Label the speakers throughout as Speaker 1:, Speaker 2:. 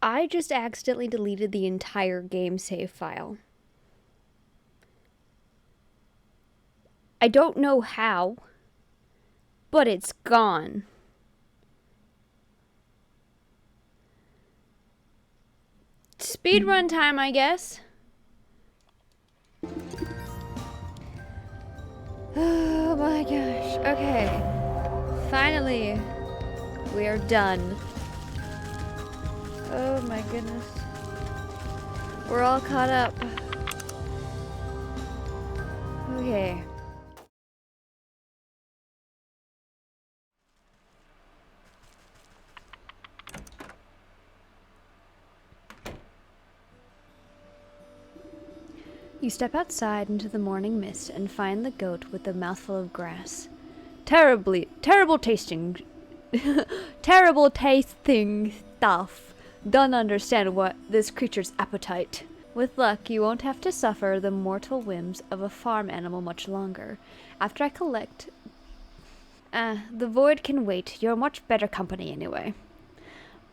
Speaker 1: I just accidentally deleted the entire game save file. I don't know how, but it's gone. Speedrun time, I guess. Oh my gosh. Okay. Finally, we are done. Oh my goodness. We're all caught up. Okay. You step outside into the morning mist and find the goat with a mouthful of grass. Terrible tasting stuff. Don't understand what this creature's appetite. With luck, you won't have to suffer the mortal whims of a farm animal much longer. After I collect... the void can wait. You're much better company anyway.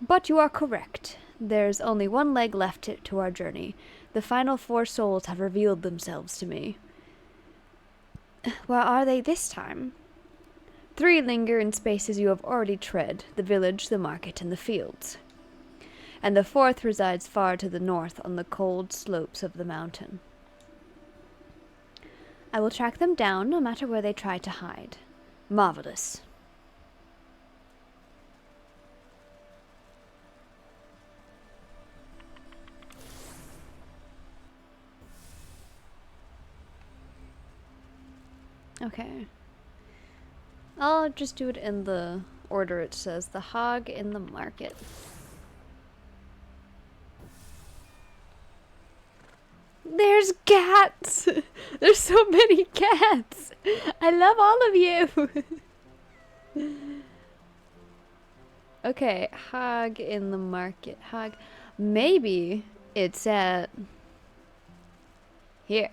Speaker 1: But you are correct. There's only one leg left to our journey. The final 4 souls have revealed themselves to me. Where are they this time? 3 linger in spaces you have already tread, the village, the market, and the fields. And the 4th resides far to the north on the cold slopes of the mountain. I will track them down no matter where they try to hide. Marvelous. Okay. I'll just do it in the order it says. The hog in the market. There's cats! There's so many cats! I love all of you! Okay, hog in the market. Hog. Maybe it's at... here.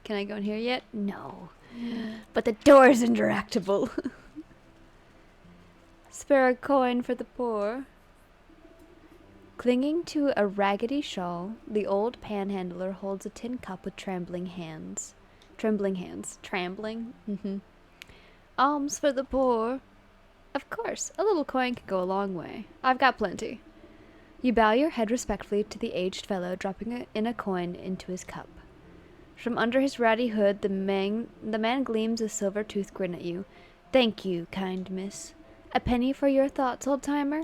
Speaker 1: Can I go in here yet? No. But the door is interactable. Spare a coin for the poor. Clinging to a raggedy shawl, the old panhandler holds a tin cup with trembling hands. Trembling? Alms for the poor. Of course, a little coin can go a long way. I've got plenty. You bow your head respectfully to the aged fellow, dropping in a coin into his cup. From under his ratty hood, the man gleams a silver-toothed grin at you. Thank you, kind miss. A penny for your thoughts, old-timer?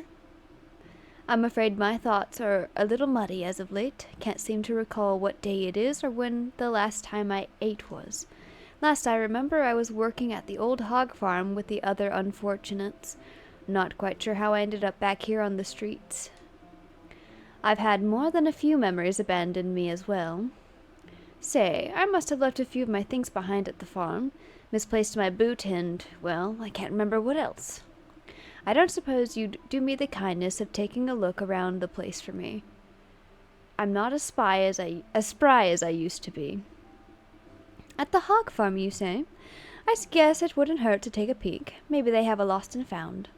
Speaker 1: I'm afraid my thoughts are a little muddy as of late. Can't seem to recall what day it is or when the last time I ate was. Last I remember, I was working at the old hog farm with the other unfortunates. Not quite sure how I ended up back here on the streets. I've had more than a few memories abandon me as well. Say, I must have left a few of my things behind at the farm. Misplaced my boot and, well, I can't remember what else. I don't suppose you'd do me the kindness of taking a look around the place for me. I'm not as spry as I used to be. At the hog farm, you say? I guess it wouldn't hurt to take a peek. Maybe they have a lost and found.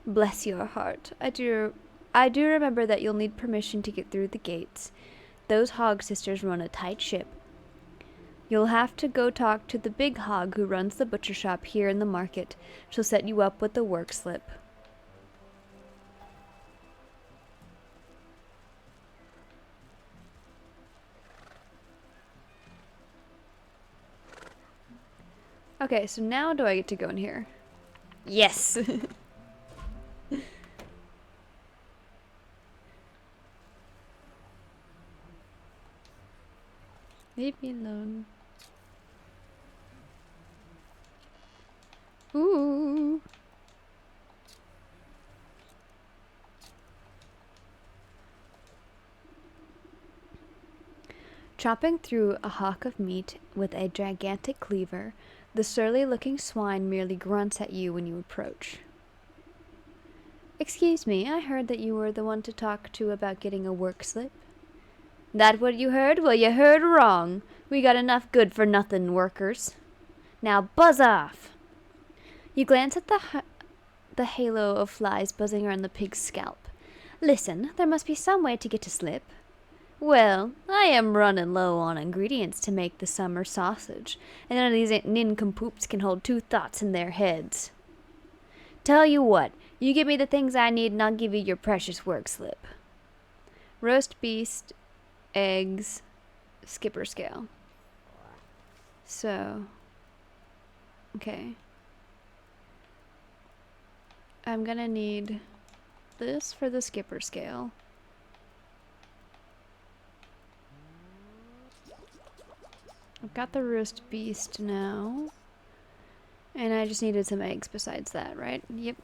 Speaker 1: Bless your heart. I do remember that you'll need permission to get through the gates. Those hog sisters run a tight ship. You'll have to go talk to the big hog who runs the butcher shop here in the market. She'll set you up with the work slip. Okay, so now do I get to go in here? Yes! Leave me alone. Ooh. Chopping through a hock of meat with a gigantic cleaver, the surly-looking swine merely grunts at you when you approach. Excuse me, I heard that you were the one to talk to about getting a work slip. That what you heard? Well, you heard wrong. We got enough good-for-nothing workers. Now buzz off! You glance at the halo of flies buzzing around the pig's scalp. Listen, there must be some way to get to slip. Well, I am running low on ingredients to make the summer sausage, and none of these nincompoops can hold two thoughts in their heads. Tell you what, you give me the things I need and I'll give you your precious work slip. Roast beast, eggs, skipper scale. So, okay. I'm gonna need this for the skipper scale. I've got the roast beast now. And I just needed some eggs besides that, right? Yep.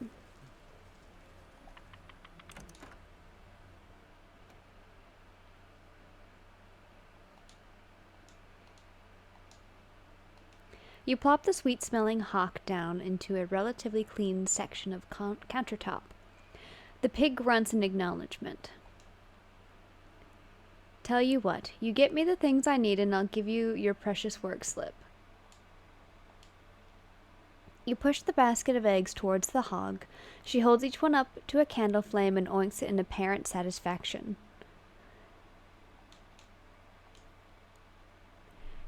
Speaker 1: You plop the sweet-smelling hock down into a relatively clean section of countertop. The pig grunts in acknowledgement. Tell you what, you get me the things I need and I'll give you your precious work slip. You push the basket of eggs towards the hog. She holds each one up to a candle flame and oinks it in apparent satisfaction.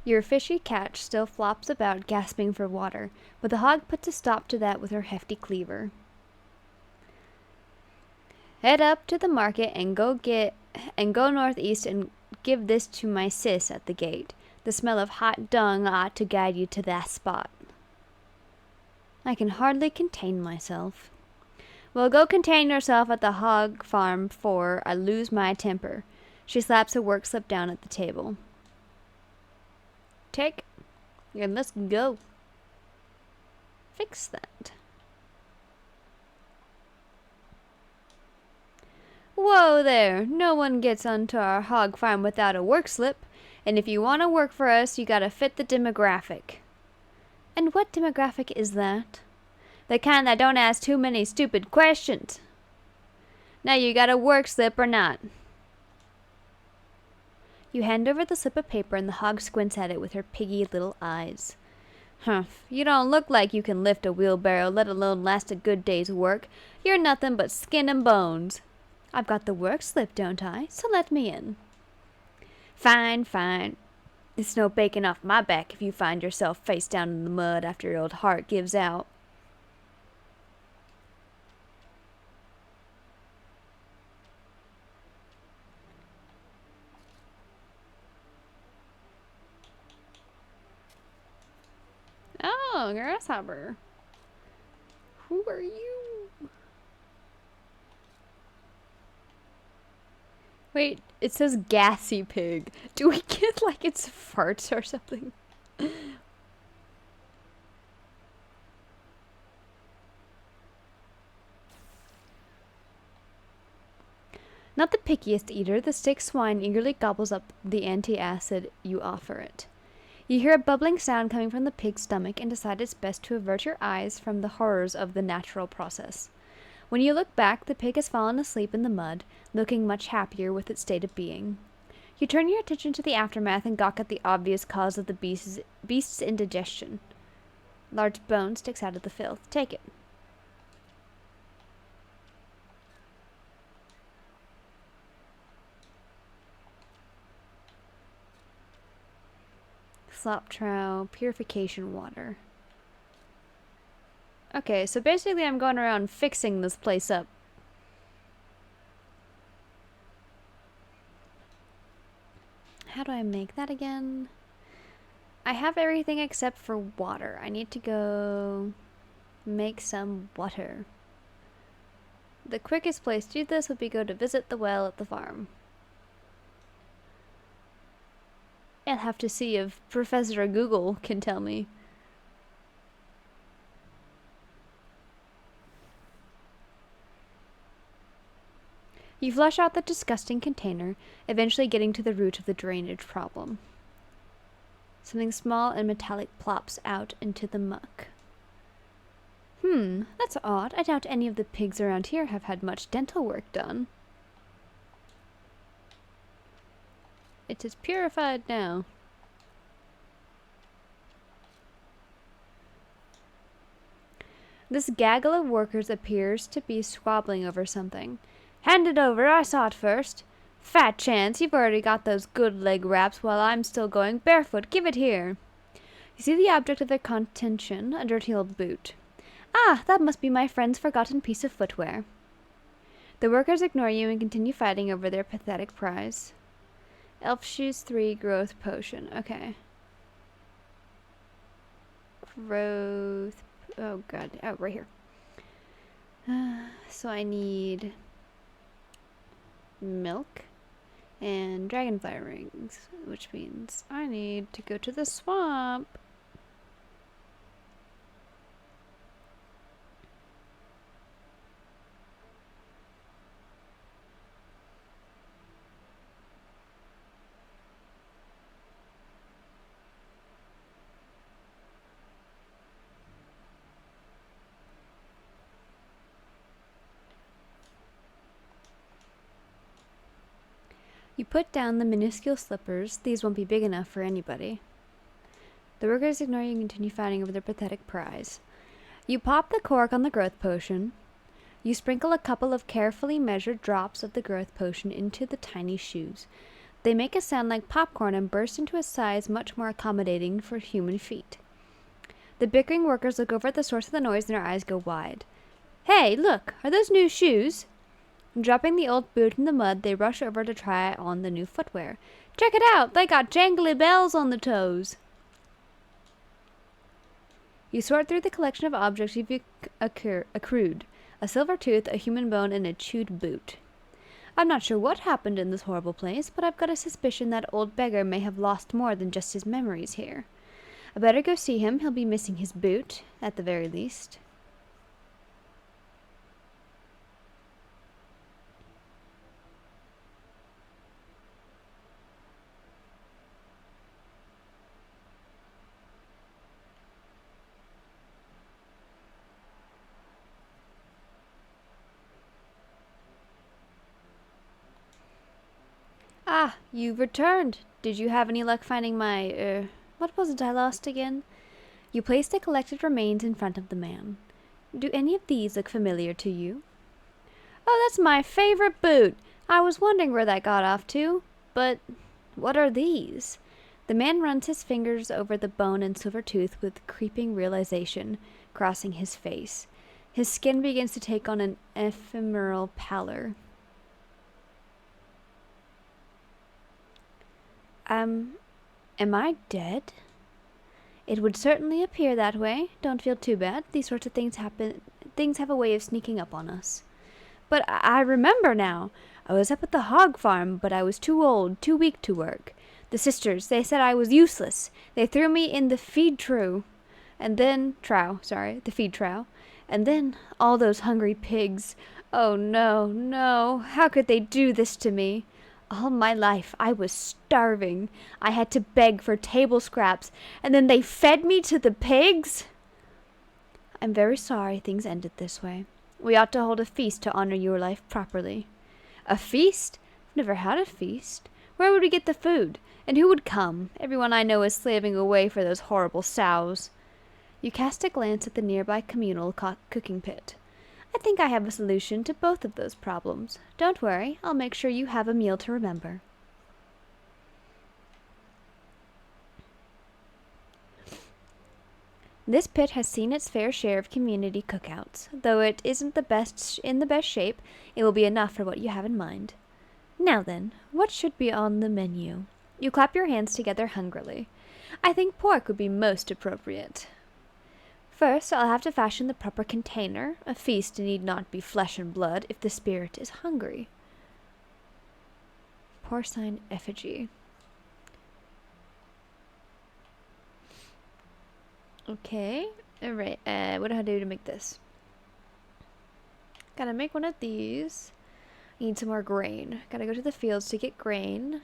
Speaker 1: Your fishy catch still flops about, gasping for water, but the hog puts a stop to that with her hefty cleaver. Head up to the market and go northeast and give this to my sis at the gate. The smell of hot dung ought to guide you to that spot. I can hardly contain myself. Well, go contain yourself at the hog farm before I lose my temper. She slaps a work slip down at the table. Take, and let's go. Fix that. Whoa there, no one gets onto our hog farm without a work slip, and if you want to work for us, you gotta fit the demographic. And what demographic is that? The kind that don't ask too many stupid questions. Now you got a work slip or not? You hand over the slip of paper and the hog squints at it with her piggy little eyes. Humph, you don't look like you can lift a wheelbarrow, let alone last a good day's work. You're nothing but skin and bones. I've got the work slip, don't I? So let me in. Fine, fine. It's no bacon off my back if you find yourself face down in the mud after your old heart gives out. Oh, grasshopper. Who are you? Wait, it says gassy pig. Do we get like its farts or something? Not the pickiest eater, the sick swine eagerly gobbles up the antacid you offer it. You hear a bubbling sound coming from the pig's stomach and decide it's best to avert your eyes from the horrors of the natural process. When you look back, the pig has fallen asleep in the mud, looking much happier with its state of being. You turn your attention to the aftermath and gawk at the obvious cause of the beast's indigestion. Large bone sticks out of the filth. Take it. Slop trow, purification water. Okay, so basically I'm going around fixing this place up. How do I make that again? I have everything except for water. I need to go make some water. The quickest place to do this would be go to visit the well at the farm. I'll have to see if Professor Google can tell me. You flush out the disgusting container, eventually getting to the root of the drainage problem. Something small and metallic plops out into the muck. That's odd. I doubt any of the pigs around here have had much dental work done. It is purified now. This gaggle of workers appears to be squabbling over something. Hand it over, I saw it first. Fat chance, you've already got those good leg wraps while I'm still going barefoot. Give it here. You see the object of their contention, a dirty old boot. Ah, that must be my friend's forgotten piece of footwear. The workers ignore you and continue fighting over their pathetic prize. Elf Shoes 3 Growth Potion. Okay. Growth. Oh, God. Oh, right here. So I need milk and dragonfly rings, which means I need to go to the swamp. You put down the minuscule slippers. These won't be big enough for anybody. The workers ignore you and continue fighting over their pathetic prize. You pop the cork on the growth potion. You sprinkle a couple of carefully measured drops of the growth potion into the tiny shoes. They make a sound like popcorn and burst into a size much more accommodating for human feet. The bickering workers look over at the source of the noise and their eyes go wide. Hey, look! Are those new shoes? Dropping the old boot in the mud, they rush over to try on the new footwear. Check it out! They got jangly bells on the toes! You sort through the collection of objects you've accrued. A silver tooth, a human bone, and a chewed boot. I'm not sure what happened in this horrible place, but I've got a suspicion that old beggar may have lost more than just his memories here. I better go see him. He'll be missing his boot, at the very least. Ah, you've returned. Did you have any luck finding my, what was it I lost again? You place the collected remains in front of the man. Do any of these look familiar to you? Oh, that's my favorite boot. I was wondering where that got off to. But what are these? The man runs his fingers over the bone and silver tooth with creeping realization crossing his face. His skin begins to take on an ephemeral pallor. Am I dead? It would certainly appear that way. Don't feel too bad. These sorts of things happen. Things have a way of sneaking up on us. But I remember now. I was up at the hog farm, but I was too old, too weak to work. The sisters, they said I was useless. They threw me in the feed trough. The feed trough. And then all those hungry pigs. Oh, no, no. How could they do this to me? All my life I was starving. I had to beg for table scraps, and then they fed me to the pigs? I'm very sorry things ended this way. We ought to hold a feast to honor your life properly. A feast? I've never had a feast. Where would we get the food? And who would come? Everyone I know is slaving away for those horrible sows. You cast a glance at the nearby communal cooking pit. I think I have a solution to both of those problems. Don't worry, I'll make sure you have a meal to remember. This pit has seen its fair share of community cookouts. Though it isn't in the best shape, it will be enough for what you have in mind. Now then, what should be on the menu? You clap your hands together hungrily. I think pork would be most appropriate. First, I'll have to fashion the proper container. A feast need not be flesh and blood if the spirit is hungry. Porcine effigy. Okay. Alright, what do I do to make this? Gotta make one of these. Need some more grain. Gotta go to the fields to get grain.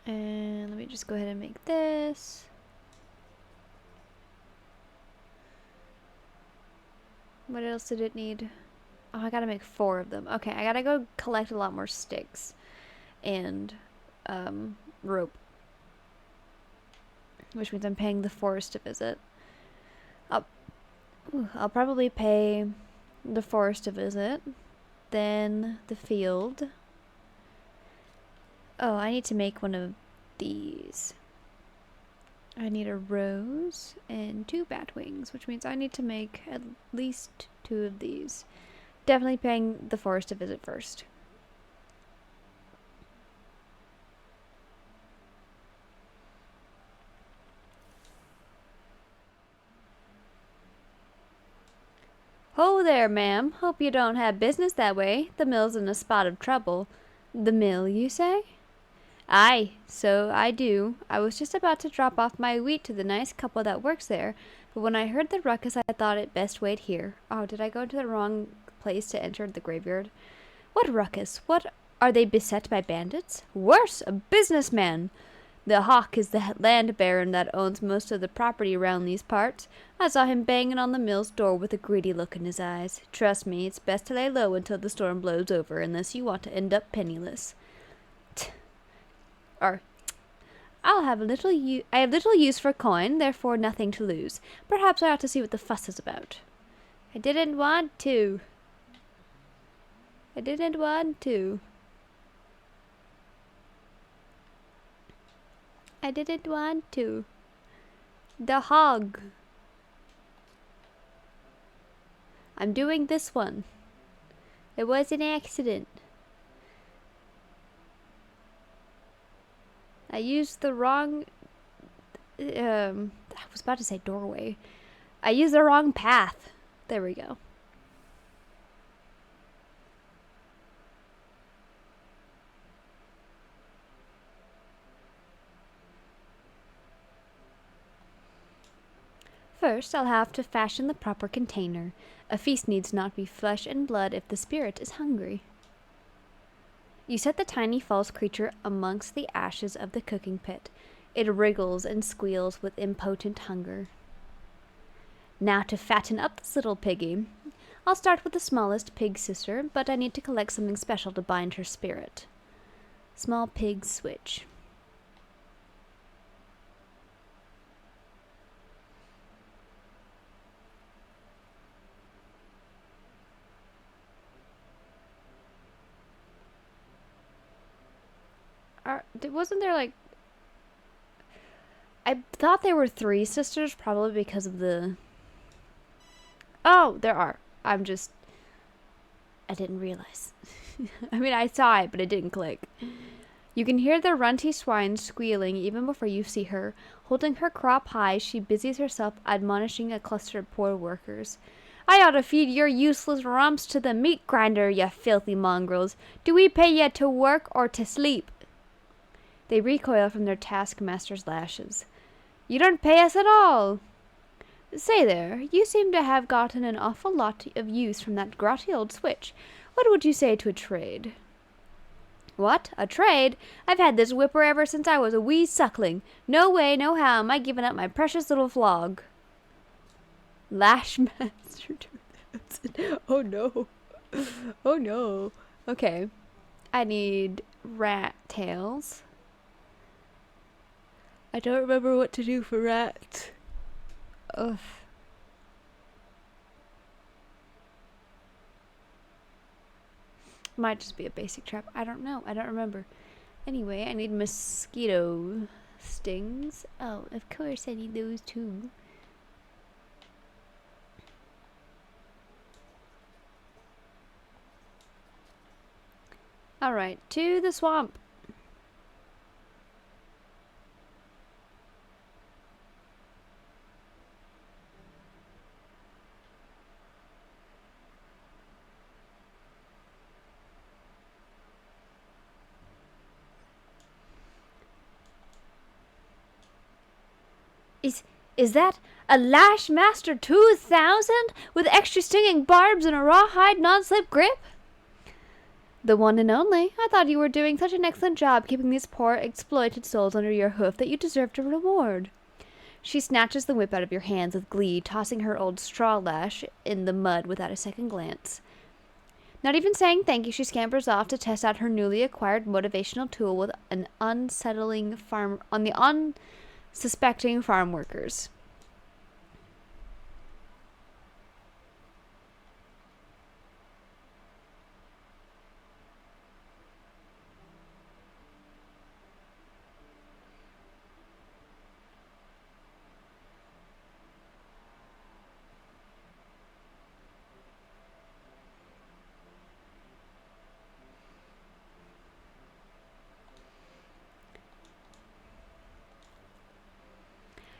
Speaker 1: And let me just go ahead and make this. What else did it need? Oh, I gotta make 4 of them. Okay, I gotta go collect a lot more sticks and rope. which means I'm paying the forest a visit. I'll probably pay the forest a visit, then the field. Oh, I need to make one of these. I need a rose and 2 bat wings, which means I need to make at least 2 of these. Definitely paying the forest a visit first. Ho there, ma'am. Hope you don't have business that way. The mill's in a spot of trouble. The mill, you say? Aye, so I do. I was just about to drop off my wheat to the nice couple that works there, but when I heard the ruckus I thought it best wait here. Oh, did I go to the wrong place to enter the graveyard? What ruckus? What, are they beset by bandits? Worse, a businessman! The Hawk is the land baron that owns most of the property around these parts. I saw him banging on the mill's door with a greedy look in his eyes. Trust me, it's best to lay low until the storm blows over, unless you want to end up penniless. I have little use for coin, therefore nothing to lose. Perhaps I ought to see what the fuss is about. I didn't want to. I didn't want to. I didn't want to. The hog. I'm doing this one. It was an accident. I used the wrong... I was about to say doorway. I used the wrong path. There we go. First, I'll have to fashion the proper container. A feast needs not be flesh and blood if the spirit is hungry. You set the tiny false creature amongst the ashes of the cooking pit. It wriggles and squeals with impotent hunger. Now to fatten up this little piggy. I'll start with the smallest pig sister, but I need to collect something special to bind her spirit. Small pig switch. Wasn't there like... I thought there were 3 sisters, probably because of the... Oh, there are. I didn't realize. I mean, I saw it, but it didn't click. You can hear the runty swine squealing even before you see her. Holding her crop high, she busies herself admonishing a cluster of poor workers. I ought to feed your useless rumps to the meat grinder, you filthy mongrels. Do we pay you to work or to sleep? They recoil from their taskmaster's lashes. You don't pay us at all. Say there, you seem to have gotten an awful lot of use from that grotty old switch. What would you say to a trade? What? A trade? I've had this whipper ever since I was a wee suckling. No way, no how am I giving up my precious little flog. Lashmaster 2000. Oh no. Oh no. Okay. I need rat tails. I don't remember what to do for rats. Ugh. Might just be a basic trap. I don't know. I don't remember. Anyway, I need mosquito stings. Oh, of course I need those too. Alright, to the swamp. Is that a Lashmaster 2000 with extra stinging barbs and a rawhide non-slip grip? The one and only. I thought you were doing such an excellent job keeping these poor exploited souls under your hoof that you deserved a reward. She snatches the whip out of your hands with glee, tossing her old straw lash in the mud without a second glance. Not even saying thank you, she scampers off to test out her newly acquired motivational tool with an unsettling Suspecting farm workers.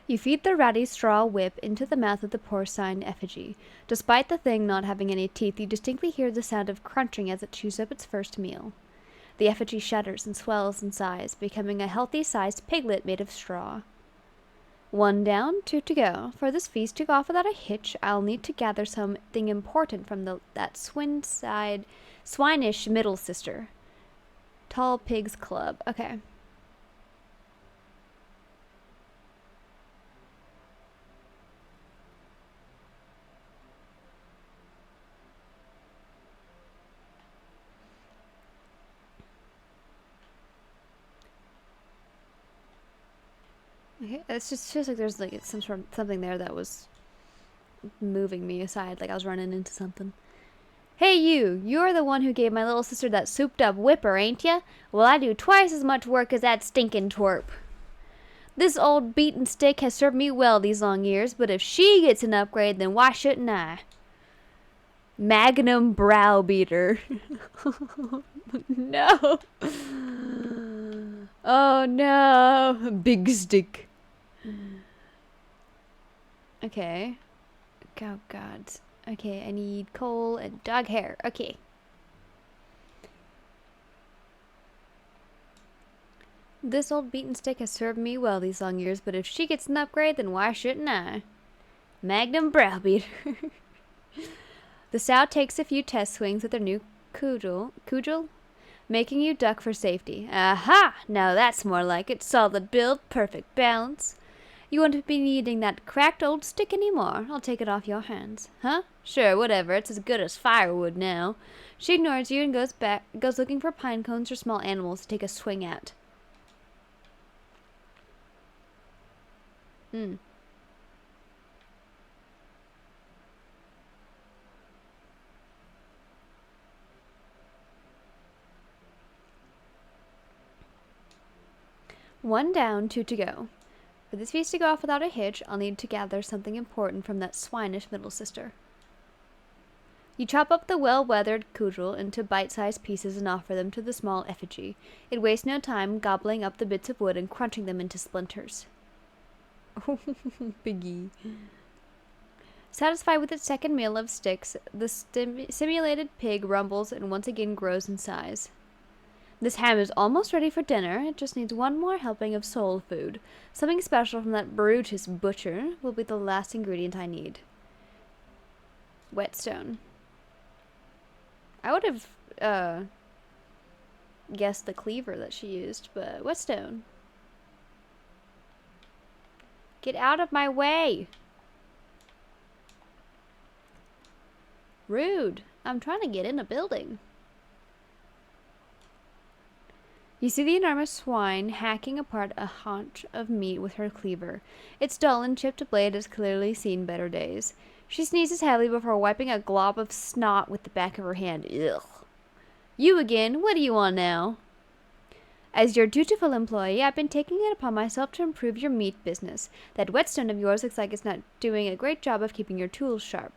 Speaker 1: You feed the ratty straw whip into the mouth of the porcine effigy. Despite the thing not having any teeth, you distinctly hear the sound of crunching as it chews up its first meal. The effigy shudders and swells in size, becoming a healthy-sized piglet made of straw. 1 down, 2 to go. For this feast to go off without a hitch, I'll need to gather something important from that swinish middle sister. Tall Pigs Club. Okay. Okay, it just feels like there's like something there that was moving me aside, like I was running into something. Hey you're the one who gave my little sister that souped up whipper, ain't ya? Well, I do twice as much work as that stinking twerp. This old beaten stick has served me well these long years, but if she gets an upgrade, then why shouldn't I? Magnum browbeater. No. Oh no. Big stick. Okay. Oh god. Okay, I need coal and dog hair. Okay. This old beaten stick has served me well these long years, but if she gets an upgrade, then why shouldn't I? Magnum browbeater. The sow takes a few test swings with her new cudgel, making you duck for safety. Aha! Now that's more like it. Solid build, perfect balance. You won't be needing that cracked old stick anymore. I'll take it off your hands. Huh? Sure, whatever. It's as good as firewood now. She ignores you and goes looking for pine cones or small animals to take a swing at. Hmm. One down, 2 to go. For this feast to go off without a hitch, I'll need to gather something important from that swinish middle sister. You chop up the well-weathered cudgel into bite-sized pieces and offer them to the small effigy. It wastes no time gobbling up the bits of wood and crunching them into splinters. Piggy. Satisfied with its second meal of sticks, the simulated pig rumbles and once again grows in size. This ham is almost ready for dinner. It just needs one more helping of soul food. Something special from that Brutus butcher will be the last ingredient I need. Whetstone. I would have guessed the cleaver that she used, but whetstone. Get out of my way! Rude. I'm trying to get in a building. You see the enormous swine hacking apart a haunch of meat with her cleaver. Its dull and chipped blade has clearly seen better days. She sneezes heavily before wiping a glob of snot with the back of her hand. Ugh. You again? What do you want now? As your dutiful employee, I've been taking it upon myself to improve your meat business. That whetstone of yours looks like it's not doing a great job of keeping your tools sharp.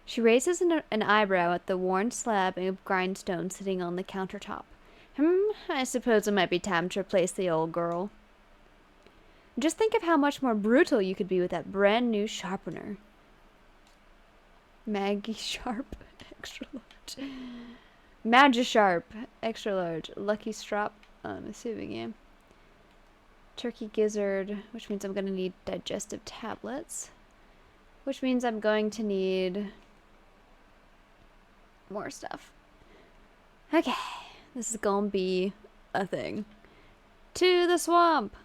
Speaker 1: She raises an eyebrow at the worn slab of grindstone sitting on the countertop. I suppose it might be time to replace the old girl. Just think of how much more brutal you could be with that brand new sharpener. Maggie Sharp, extra large. Magisharp, extra large. Lucky Strop, I'm assuming, yeah. Turkey Gizzard, which means I'm going to need digestive tablets. Which means I'm going to need more stuff. Okay. This is gonna be a thing. To the swamp!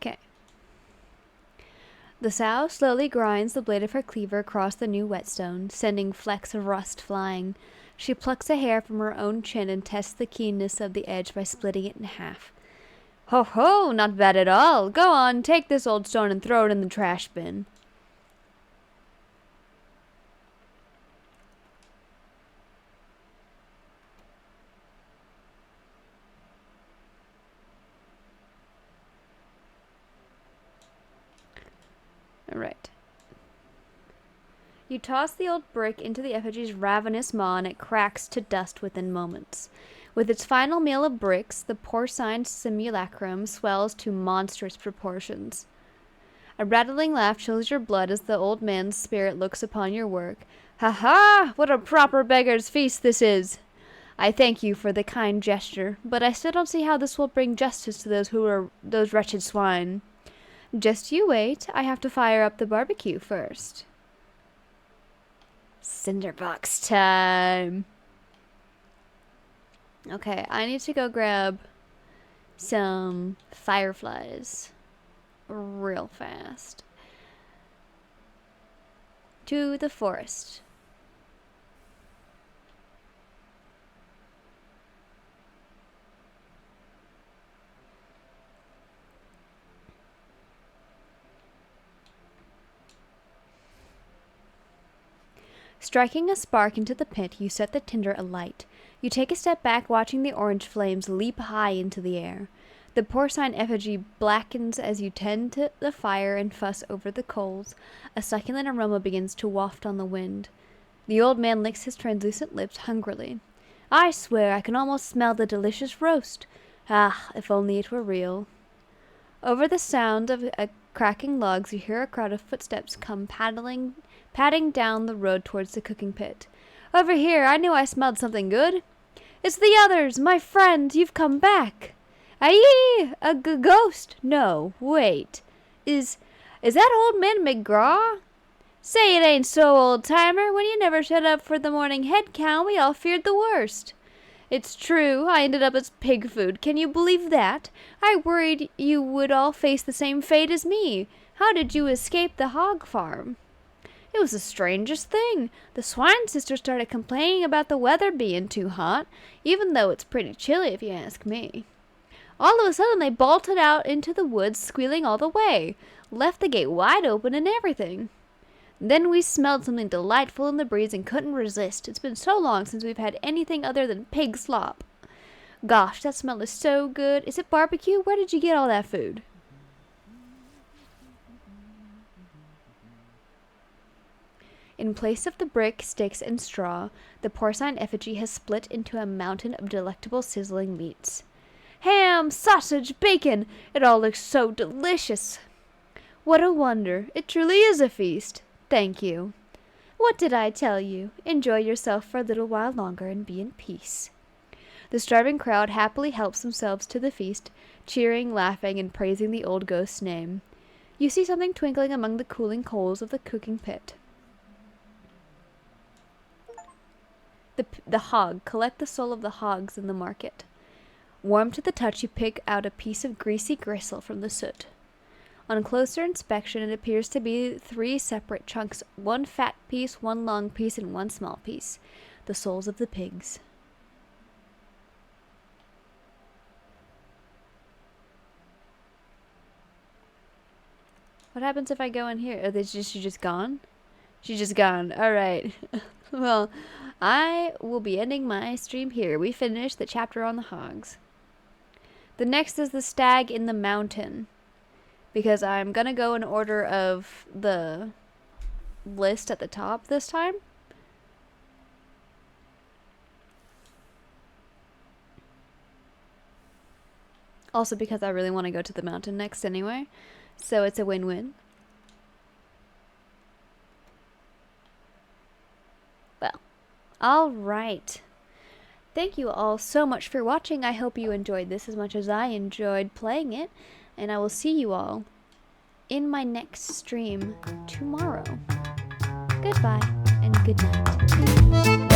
Speaker 1: Okay. The sow slowly grinds the blade of her cleaver across the new whetstone, sending flecks of rust flying. She plucks a hair from her own chin and tests the keenness of the edge by splitting it in half. Ho ho, not bad at all. Go on, take this old stone and throw it in the trash bin. Alright. You toss the old brick into the effigy's ravenous maw and it cracks to dust within moments. With its final meal of bricks, the porcine simulacrum swells to monstrous proportions. A rattling laugh chills your blood as the old man's spirit looks upon your work. Ha ha! What a proper beggar's feast this is! I thank you for the kind gesture, but I still don't see how this will bring justice to those wretched swine. Just you wait. I have to fire up the barbecue first. Cinderbox time. Okay, I need to go grab some fireflies real fast. To the forest. Striking a spark into the pit, you set the tinder alight. You take a step back, watching the orange flames leap high into the air. The porcine effigy blackens as you tend to the fire and fuss over the coals. A succulent aroma begins to waft on the wind. The old man licks his translucent lips hungrily. I swear I can almost smell the delicious roast. Ah, if only it were real. Over the sound of cracking logs, you hear a crowd of footsteps come padding down the road towards the cooking pit. Over here, I knew I smelled something good. It's the others, my friends, you've come back. Aye, a ghost. No, wait. Is that old man McGraw? Say it ain't so, old-timer. When you never shut up for the morning head count, we all feared the worst. It's true, I ended up as pig food. Can you believe that? I worried you would all face the same fate as me. How did you escape the hog farm? It was the strangest thing. The swine sister started complaining about the weather being too hot, even though it's pretty chilly if you ask me. All of a sudden they bolted out into the woods, squealing all the way, left the gate wide open and everything. Then we smelled something delightful in the breeze and couldn't resist. It's been so long since we've had anything other than pig slop. Gosh, that smell is so good. Is it barbecue? Where did you get all that food? In place of the brick, sticks, and straw, the porcine effigy has split into a mountain of delectable sizzling meats. Ham, sausage, bacon! It all looks so delicious. What a wonder. It truly is a feast. Thank you. What did I tell you? Enjoy yourself for a little while longer and be in peace. The starving crowd happily helps themselves to the feast, cheering, laughing, and praising the old ghost's name. You see something twinkling among the cooling coals of the cooking pit. The hog. Collect the soul of the hogs in the market. Warm to the touch, you pick out a piece of greasy gristle from the soot. On closer inspection, it appears to be 3 separate chunks, 1 fat piece, 1 long piece, and 1 small piece. The souls of the pigs. What happens if I go in here? Oh, she just gone? She's just gone. Alright. Well, I will be ending my stream here. We finished the chapter on the hogs. The next is the stag in the mountain, because I'm going to go in order of the list at the top this time. Also because I really want to go to the mountain next anyway, so it's a win-win. Well, alright. Thank you all so much for watching. I hope you enjoyed this as much as I enjoyed playing it. And I will see you all in my next stream tomorrow. Goodbye and good night.